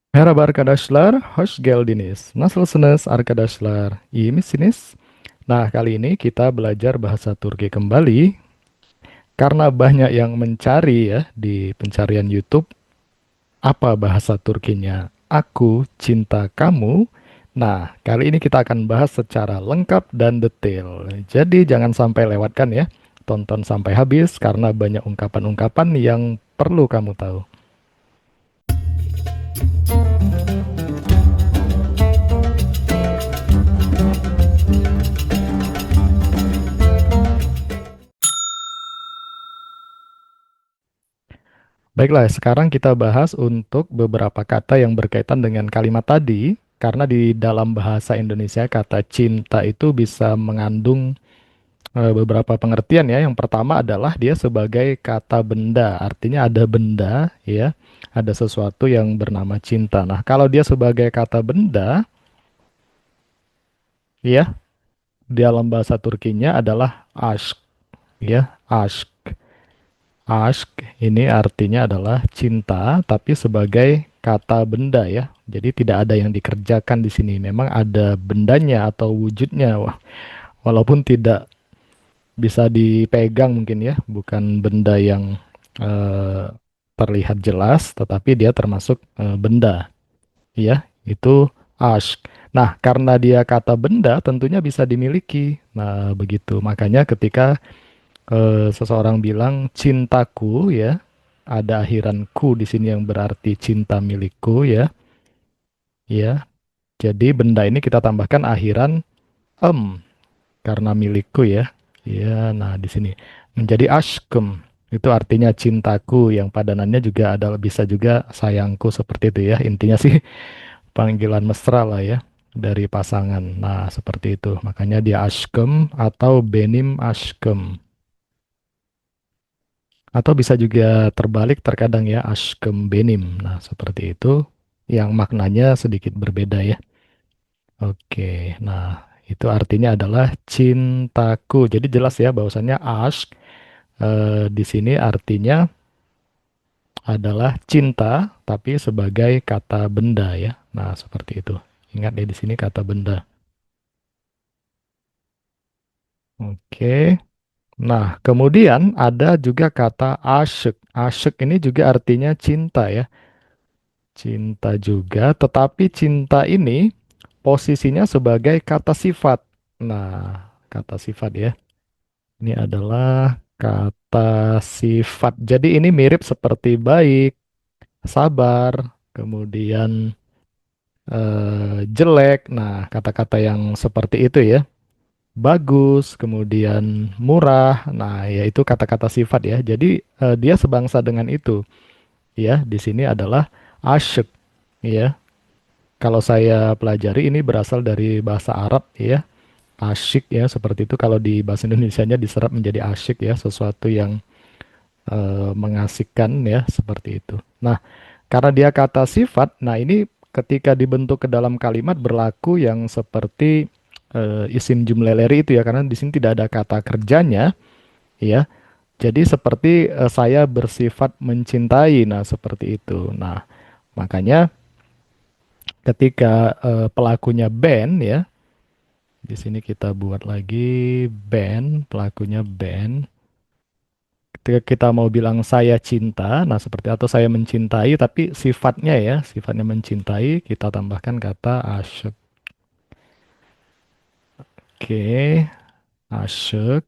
Merhaba arkadaşlar, hoş geldiniz. Nasılsınız arkadaşlar? İyi misiniz? Nah, kali ini kita belajar bahasa Turki kembali karena banyak yang mencari ya di pencarian YouTube apa bahasa Turkinya. Aku cinta kamu. Nah, kali ini kita akan bahas secara lengkap dan detail. Jadi jangan sampai lewatkan ya. Tonton sampai habis karena banyak ungkapan-ungkapan yang perlu kamu tahu. Baiklah, sekarang kita bahas untuk beberapa kata yang berkaitan dengan kalimat tadi, karena di dalam bahasa Indonesia kata cinta itu bisa mengandung beberapa pengertian ya. Yang pertama adalah dia sebagai kata benda, artinya ada benda ya, ada sesuatu yang bernama cinta. Nah, kalau dia sebagai kata benda ya, di dalam bahasa Turkinya adalah aşk ya, aşk. Aşk ini artinya adalah cinta, tapi sebagai kata benda ya. Jadi tidak ada yang dikerjakan di sini. Memang ada bendanya atau wujudnya, walaupun tidak bisa dipegang mungkin ya. Bukan benda yang eh, terlihat jelas, tetapi dia termasuk benda ya. Itu aşk. Nah, karena dia kata benda, tentunya bisa dimiliki. Nah, begitu. Makanya ketika seseorang bilang cintaku ya, ada akhiran ku di sini yang berarti cinta milikku ya, ya. Jadi benda ini kita tambahkan akhiran em karena milikku ya. Ya, nah di sini menjadi ashkem itu artinya cintaku yang padanannya juga ada bisa juga sayangku seperti itu ya. Intinya sih panggilan mesra lah ya dari pasangan. Nah, seperti itu. Makanya dia ashkem atau benim ashkem. Atau bisa juga terbalik terkadang ya, ashkem benim. Nah, seperti itu yang maknanya sedikit berbeda ya. Oke, nah itu artinya adalah cintaku. Jadi jelas ya bahwasannya ashk di sini artinya adalah cinta, tapi sebagai kata benda ya. Nah, seperti itu. Ingat ya di sini kata benda. Oke. Nah, kemudian ada juga kata asyik. Asyik ini juga artinya cinta ya. Cinta juga, tetapi cinta ini posisinya sebagai kata sifat. Nah, kata sifat ya. Ini adalah kata sifat. Jadi ini mirip seperti baik, sabar, kemudian jelek. Nah, kata-kata yang seperti itu ya. Bagus, kemudian murah. Nah, yaitu kata-kata sifat ya. Jadi dia sebangsa dengan itu. Ya, di sini adalah asyik ya. Kalau saya pelajari ini berasal dari bahasa Arab ya, asyik ya seperti itu. Kalau di bahasa Indonesianya diserap menjadi asyik ya, sesuatu yang mengasihkan ya seperti itu. Nah, karena dia kata sifat, nah ini ketika dibentuk ke dalam kalimat berlaku yang seperti isim jumleleri itu ya, karena di sini tidak ada kata kerjanya ya. Jadi seperti saya bersifat mencintai, nah seperti itu. Nah, makanya ketika pelakunya Ben ya. Di sini kita buat lagi band, pelakunya band. Ketika kita mau bilang saya cinta, nah seperti atau saya mencintai, tapi sifatnya ya, sifatnya mencintai, kita tambahkan kata asyik. Oke, asyik.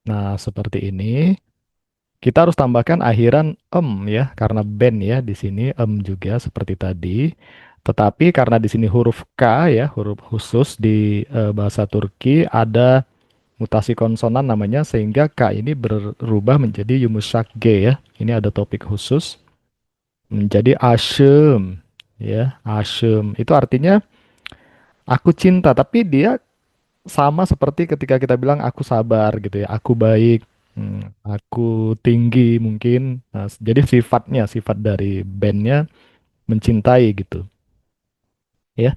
Nah, seperti ini. Kita harus tambahkan akhiran ya, karena band ya di sini juga seperti tadi. Tetapi karena di sini huruf K ya, huruf khusus di bahasa Turki ada mutasi konsonan namanya sehingga K ini berubah menjadi yumuşak G ya. Ini ada topik khusus menjadi aşığım ya, aşığım. Itu artinya aku cinta, tapi dia sama seperti ketika kita bilang aku sabar gitu ya, aku baik, aku tinggi mungkin. Nah, jadi sifatnya, sifat dari bandnya mencintai gitu ya.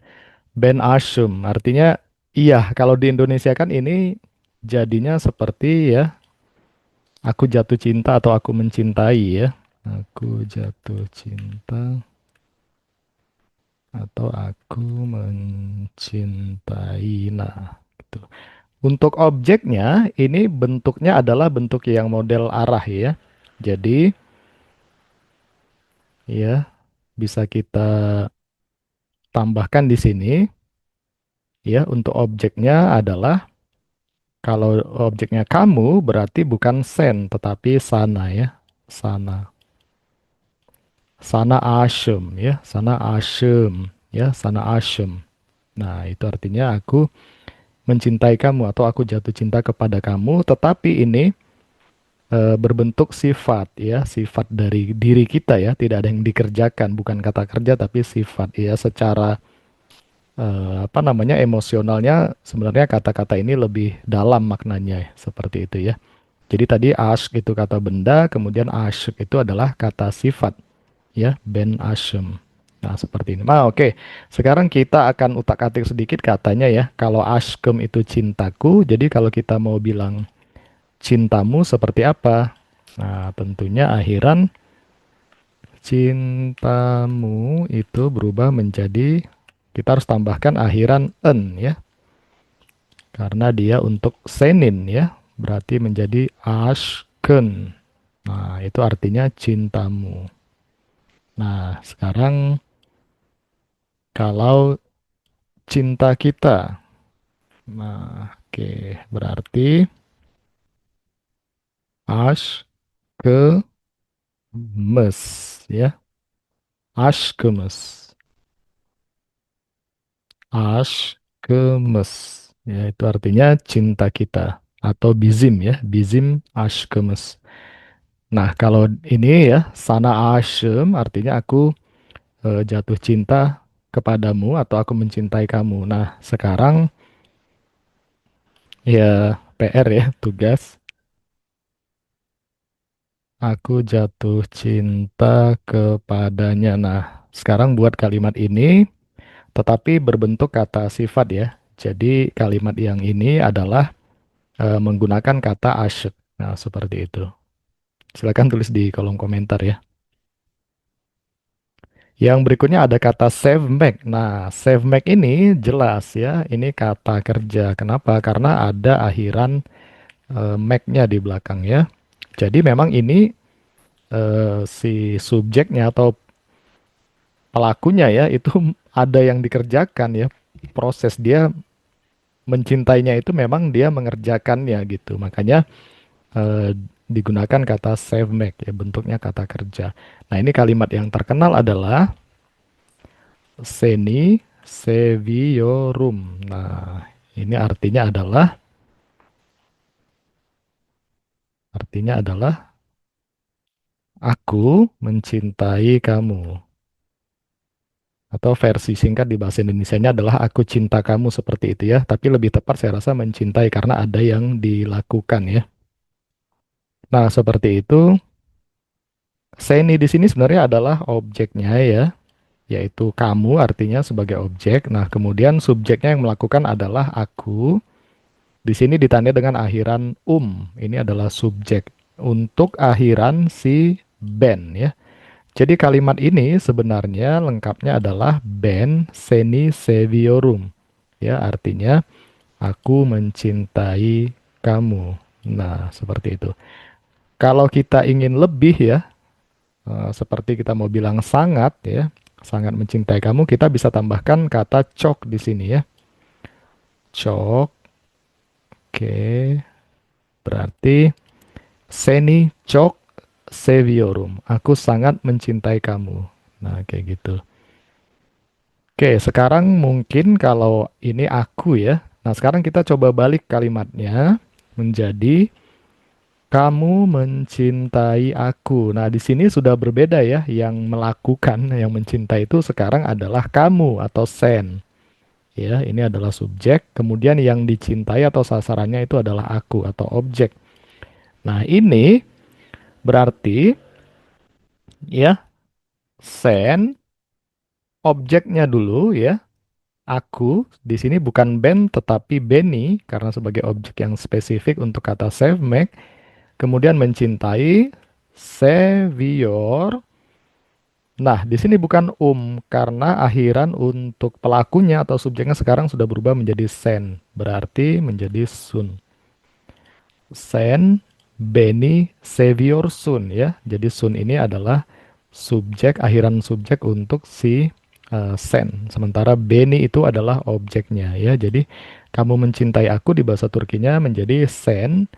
Band aşığım artinya iya, kalau di Indonesia kan ini jadinya seperti ya aku jatuh cinta atau aku mencintai ya. Aku jatuh cinta. atau aku mencintai. Nah, gitu. Untuk objeknya ini bentuknya adalah bentuk yang model arah ya. Jadi ya bisa kita tambahkan di sini ya untuk objeknya adalah kalau objeknya kamu berarti bukan sen tetapi sana ya. Sana. Sana asyum ya, sana asyum ya, sana asyum. Nah, itu artinya aku mencintai kamu atau aku jatuh cinta kepada kamu, tetapi ini berbentuk sifat ya, sifat dari diri kita ya, tidak ada yang dikerjakan, bukan kata kerja tapi sifat ya, secara apa namanya emosionalnya sebenarnya kata-kata ini lebih dalam maknanya seperti itu ya. Jadi tadi asyk itu kata benda, kemudian asyik itu adalah kata sifat ya, ben asyem. Nah, seperti ini. Nah, oke. Sekarang kita akan utak-atik sedikit katanya ya. Kalau aşkım itu cintaku, jadi kalau kita mau bilang cintamu seperti apa? Nah, tentunya akhiran cintamu itu berubah menjadi kita harus tambahkan akhiran en ya. Karena dia untuk senin ya. Berarti menjadi aşkın. Nah, itu artinya cintamu. Nah, sekarang kalau cinta kita. Nah, oke. Berarti aşkımız ya. Aşkımız. Aşkımız. Ya, itu artinya cinta kita atau bizim ya. Bizim aşkımız. Nah, kalau ini ya, sana aşığım artinya aku jatuh cinta kepadamu atau aku mencintai kamu. Nah, sekarang ya PR ya, tugas. Aku jatuh cinta kepadanya. Nah, sekarang buat kalimat ini, tetapi berbentuk kata sifat ya. Jadi kalimat yang ini adalah menggunakan kata asyik. Nah, seperti itu. Silakan tulis di kolom komentar ya. Yang berikutnya ada kata save make. Nah, save make ini jelas ya. Ini kata kerja. Kenapa? Karena ada akhiran make-nya di belakang ya. Jadi memang ini si subjeknya atau pelakunya ya itu ada yang dikerjakan ya. Proses dia mencintainya itu memang dia mengerjakannya gitu. Makanya digunakan kata save make ya bentuknya kata kerja. Nah, ini kalimat yang terkenal adalah seni seviorum. Nah, ini artinya adalah aku mencintai kamu. Atau versi singkat di bahasa Indonesianya adalah aku cinta kamu seperti itu ya. Tapi lebih tepat saya rasa mencintai karena ada yang dilakukan ya. Nah, seperti itu. Seni di sini sebenarnya adalah objeknya ya, yaitu kamu artinya sebagai objek. Nah, kemudian subjeknya yang melakukan adalah aku. Di sini ditandai dengan akhiran Ini adalah subjek untuk akhiran si ben ya. Jadi kalimat ini sebenarnya lengkapnya adalah ben seni seviorum. Ya, artinya aku mencintai kamu. Nah, seperti itu. Kalau kita ingin lebih ya, seperti kita mau bilang sangat ya, sangat mencintai kamu, kita bisa tambahkan kata cok di sini ya. Cok, oke, berarti seni cok seviorum. Aku sangat mencintai kamu. Nah, kayak gitu. Oke, sekarang mungkin kalau ini aku ya. Nah, sekarang kita coba balik kalimatnya menjadi kamu mencintai aku. Nah, di sini sudah berbeda ya. Yang melakukan, yang mencintai itu sekarang adalah kamu atau sen. Ya, ini adalah subjek. Kemudian yang dicintai atau sasarannya itu adalah aku atau objek. Nah, ini berarti ya sen objeknya dulu ya. Aku di sini bukan Ben tetapi Benny karena sebagai objek yang spesifik untuk kata save make. Kemudian mencintai, savior, Nah, di sini bukan karena akhiran untuk pelakunya atau subjeknya sekarang sudah berubah menjadi sen. Berarti menjadi sun. Sen, Beni, Savior, Sun ya. Jadi Sun ini adalah subjek, akhiran subjek untuk si Sen. Sementara Beni itu adalah objeknya ya. Jadi kamu mencintai aku di bahasa Turkinya menjadi Sen,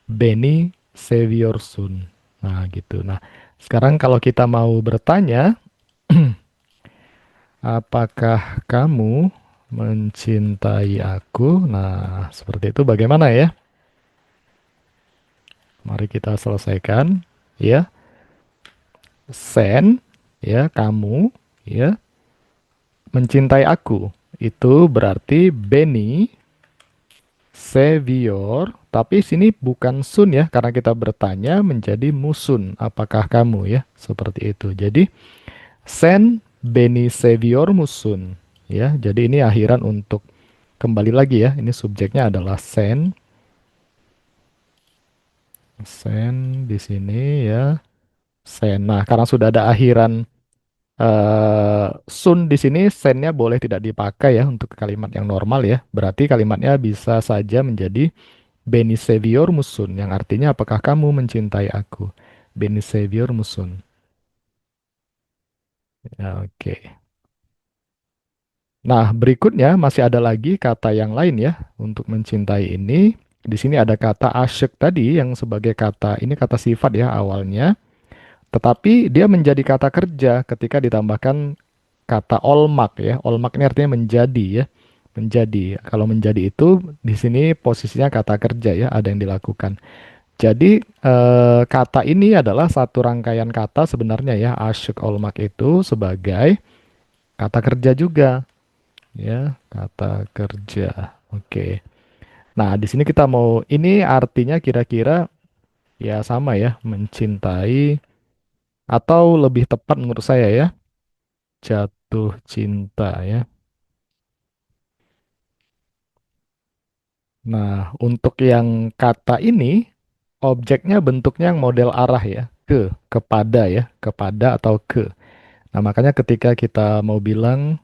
Beni, Savior, Sun. Nah gitu. Nah sekarang kalau kita mau bertanya, apakah kamu mencintai aku? Nah seperti itu bagaimana ya? Mari kita selesaikan ya. Sen, ya, kamu, ya, mencintai aku. Itu berarti Beni, Sevior, tapi sini bukan Sun ya, karena kita bertanya menjadi Musun. Apakah kamu ya? Seperti itu. Jadi, Sen, Beni, Sevior, Musun. Ya, jadi ini akhiran untuk kembali lagi ya. Ini subjeknya adalah Sen. Sen di sini ya. Sen. Nah, karena sudah ada akhiran sun di sini sennya boleh tidak dipakai ya untuk kalimat yang normal ya. Berarti kalimatnya bisa saja menjadi Beni Savior Musun yang artinya apakah kamu mencintai aku? Beni Savior Musun. Ya, oke. Nah, berikutnya masih ada lagi kata yang lain ya untuk mencintai ini. Di sini ada kata asyik tadi yang sebagai kata ini kata sifat ya awalnya, tetapi dia menjadi kata kerja ketika ditambahkan kata olmak ya. Olmak ini artinya menjadi ya. Menjadi. Kalau menjadi itu di sini posisinya kata kerja ya, ada yang dilakukan. Jadi kata ini adalah satu rangkaian kata sebenarnya ya. Asyik olmak itu sebagai kata kerja juga ya, kata kerja. Oke. Nah, di sini kita mau ini artinya kira-kira ya sama ya, mencintai atau lebih tepat menurut saya ya, jatuh cinta ya. Nah, untuk yang kata ini, objeknya bentuknya yang model arah ya, kepada ya, kepada atau ke. Nah, makanya ketika kita mau bilang,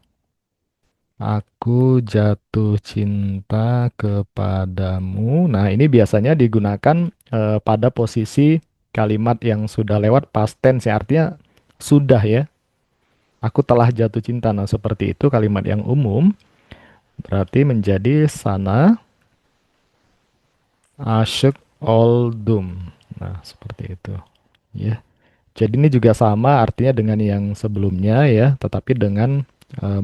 aku jatuh cinta kepadamu. Nah, ini biasanya digunakan pada posisi kalimat yang sudah lewat past tense ya, artinya sudah ya. Aku telah jatuh cinta. Nah, seperti itu kalimat yang umum, berarti menjadi sana asyik oldum. Nah, seperti itu. Ya. Jadi ini juga sama artinya dengan yang sebelumnya ya, tetapi dengan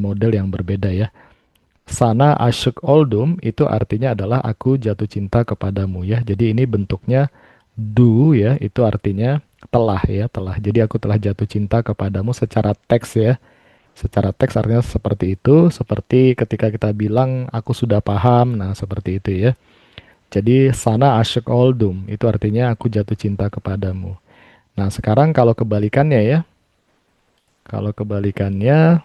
model yang berbeda ya. Sana asyik oldum itu artinya adalah aku jatuh cinta kepadamu ya. Jadi ini bentuknya do ya, itu artinya telah ya, telah. Jadi aku telah jatuh cinta kepadamu secara teks ya. Secara teks artinya seperti itu, seperti ketika kita bilang aku sudah paham. Nah, seperti itu ya. Jadi sana asyik oldum itu artinya aku jatuh cinta kepadamu. Nah, sekarang kalau kebalikannya ya. Kalau kebalikannya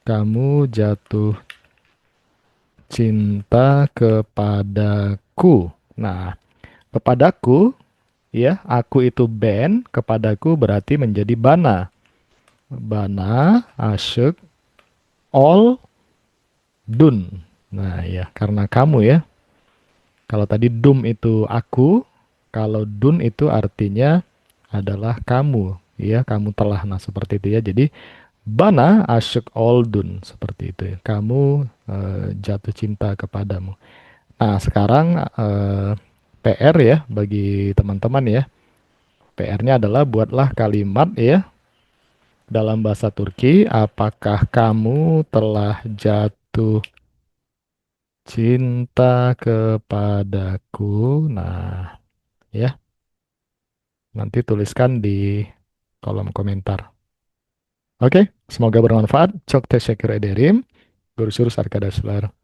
kamu jatuh cinta kepadaku. Nah, kepadaku ya, aku itu ben, kepadaku berarti menjadi bana. Bana, asyik, all, dun. Nah, ya, karena kamu ya. Kalau tadi dum itu aku, kalau dun itu artinya adalah kamu, ya, kamu telah. Nah, seperti itu ya. Jadi bana asyik oldun seperti itu ya. Kamu jatuh cinta kepadamu. Nah, sekarang PR ya bagi teman-teman ya. PR-nya adalah buatlah kalimat ya dalam bahasa Turki. Apakah kamu telah jatuh cinta kepadaku? Nah, ya, nanti tuliskan di kolom komentar. Oke, semoga bermanfaat. Çok teşekkür ederim. Görüşürüz arkadaşlar.